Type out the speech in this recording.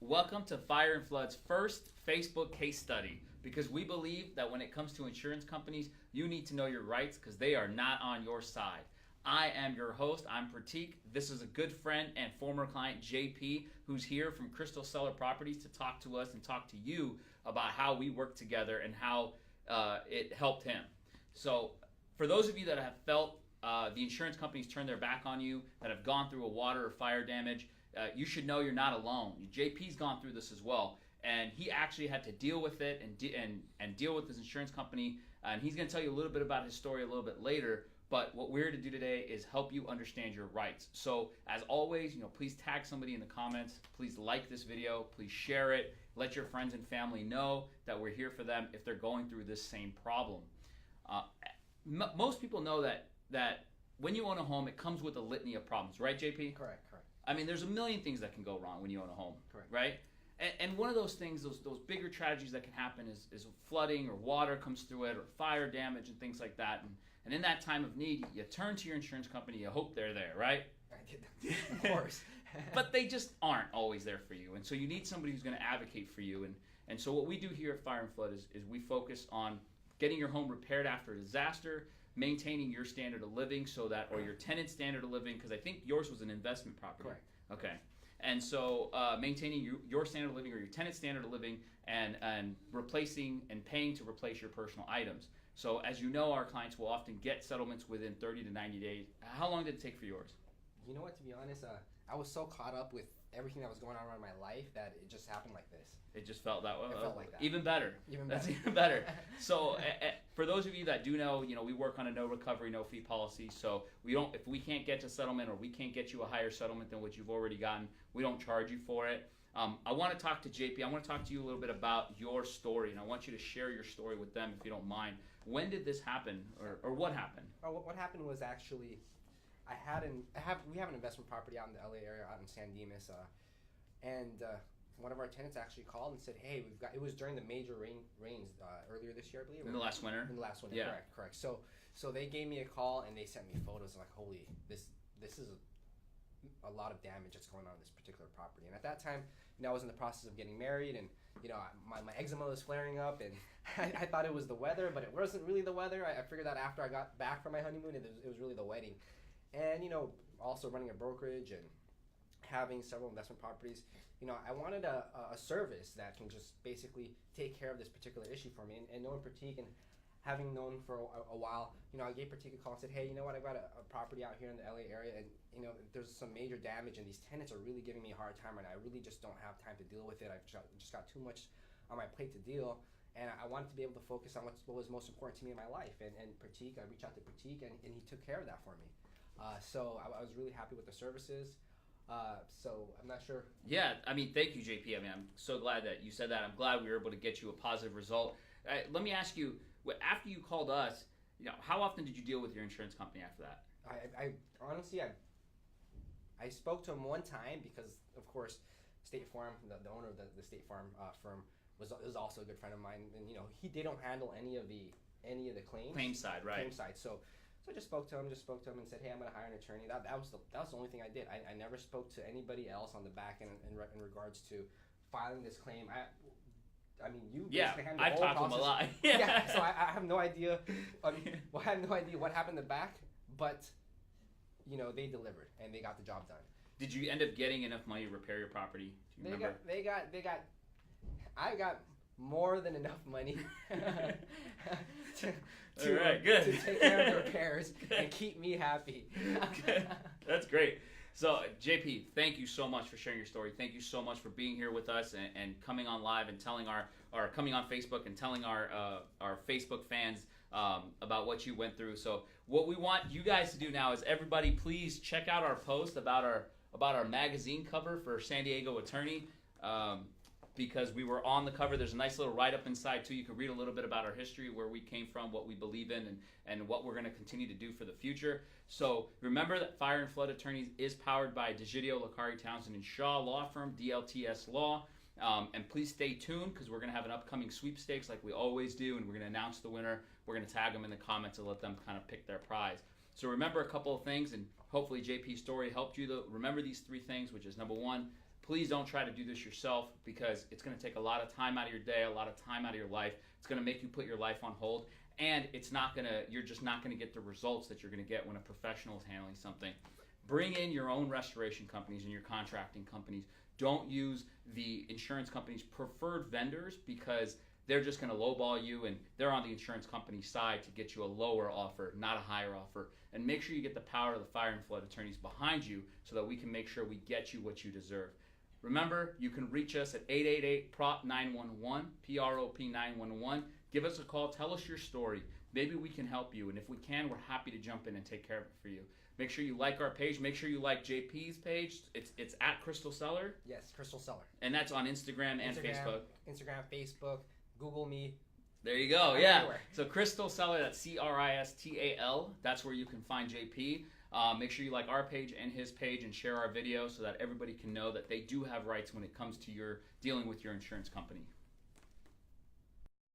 Welcome to Fire and Flood's first Facebook case study, because we believe that when it comes to insurance companies, you need to know your rights because they are not on your side. I am your host. I'm Pratik. This is a good friend and former client, JP, who's here from Cristal Cellar Properties to talk to us and talk to you about how we work together and how it helped him. So for those of you that have felt the insurance companies turn their back on you, that have gone through a water or fire damage, you should know you're not alone. JP's gone through this as well, and he actually had to deal with it and deal with his insurance company, and he's going to tell you a little bit about his story a little bit later. But what we're here to do today is help you understand your rights. So as always, please tag somebody in the comments. Please like this video. Please share it. Let your friends and family know that we're here for them if they're going through this same problem. Most people know that when you own a home, it comes with a litany of problems, right, JP? Correct. I mean, there's a million things that can go wrong when you own a home, Correct. Right? And one of those things, those bigger tragedies that can happen is flooding or water comes through it or fire damage and things like that. And in that time of need, you turn to your insurance company, you hope they're there, right? Of course. But they just aren't always there for you. And so you need somebody who's going to advocate for you. And so what we do here at Fire and Flood is we focus on getting your home repaired after a disaster, maintaining your standard of living or your tenant's standard of living, because I think yours was an investment property. Correct. Okay. And so maintaining your standard of living or your tenant's standard of living and replacing and paying to replace your personal items. So as you know, our clients will often get settlements within 30 to 90 days. How long did it take for yours? You know what, to be honest, I was so caught up with everything that was going on around my life that it just happened like this. It just felt that way. It felt like that. Even better. That's even better. So for those of you that do know, we work on a no recovery, no fee policy. So if we can't get to settlement or we can't get you a higher settlement than what you've already gotten, we don't charge you for it. I want to talk to JP. I want to talk to you a little bit about your story, and I want you to share your story with them if you don't mind. When did this happen, or what happened? What happened was actually, we have an investment property out in the LA area, out in San Dimas, and one of our tenants actually called and said, "Hey, it was during the major rains earlier this year, I believe." In the last winter. In the last winter, yeah. Correct. So they gave me a call and they sent me photos like, holy, this is a lot of damage that's going on this particular property. And at that time, I was in the process of getting married, and my eczema was flaring up, and I thought it was the weather, but it wasn't really the weather. I figured out after I got back from my honeymoon, it was really the wedding. And also running a brokerage and having several investment properties, I wanted a service that can just basically take care of this particular issue for me. And knowing Pratik and having known for a while, I gave Pratik a call and said, "Hey, you know what? I've got a property out here in the LA area, and there's some major damage, and these tenants are really giving me a hard time, and I really just don't have time to deal with it. I've just got too much on my plate to deal, and I wanted to be able to focus on what was most important to me in my life." And Pratik, I reached out to Pratik, and he took care of that for me. So I was really happy with the services. So I'm not sure. Yeah, thank you, JP. I'm so glad that you said that. I'm glad we were able to get you a positive result. Let me ask you, after you called us, how often did you deal with your insurance company after that? I honestly, I spoke to him one time because, of course, State Farm, the owner of the State Farm firm, was also a good friend of mine, and he didn't handle any of the claims. Claim side, right? Claim side. So I just spoke to him and said, "Hey, I'm going to hire an attorney." That was the only thing I did. I never spoke to anybody else on the back end in regards to filing this claim. You basically handled the I've whole talked to him a lot. Yeah, so I have no idea. I have no idea what happened in the back, but they delivered and they got the job done. Did you end up getting enough money to repair your property? Do you remember? I got more than enough money to take care of the repairs and keep me happy. That's great. So, JP, thank you so much for sharing your story. Thank you so much for being here with us and coming on live and telling coming on Facebook and telling our Facebook fans about what you went through. So, what we want you guys to do now is everybody please check out our post about our magazine cover for San Diego Attorney. Because we were on the cover. There's a nice little write-up inside too. You can read a little bit about our history, where we came from, what we believe in, and what we're going to continue to do for the future. So remember that Fire and Flood Attorneys is powered by DeGidio, Licari, Townsend, and Shaw Law Firm, DLTS Law. And please stay tuned because we're going to have an upcoming sweepstakes like we always do, and we're going to announce the winner. We're going to tag them in the comments and let them kind of pick their prize. So remember a couple of things, and hopefully JP's story helped you to remember these three things, which is number one, Please don't try to do this yourself, because it's going to take a lot of time out of your day, a lot of time out of your life. It's going to make you put your life on hold, and you're just not going to get the results that you're going to get when a professional is handling something. Bring in your own restoration companies and your contracting companies. Don't use the insurance company's preferred vendors, because they're just going to lowball you, and they're on the insurance company's side to get you a lower offer, not a higher offer. And make sure you get the power of the fire and flood attorneys behind you, so that we can make sure we get you what you deserve. Remember, you can reach us at 888-PROP-911, PROP-911. Give us a call. Tell us your story. Maybe we can help you. And if we can, we're happy to jump in and take care of it for you. Make sure you like our page. Make sure you like JP's page. It's at Cristal Cellar. Yes, Cristal Cellar. And that's on Instagram and Facebook. Instagram, Facebook, Google me. There you go. Yeah. Everywhere. So Cristal Cellar, that's Cristal. That's where you can find JP. Make sure you like our page and his page, and share our video, so that everybody can know that they do have rights when it comes to your dealing with your insurance company.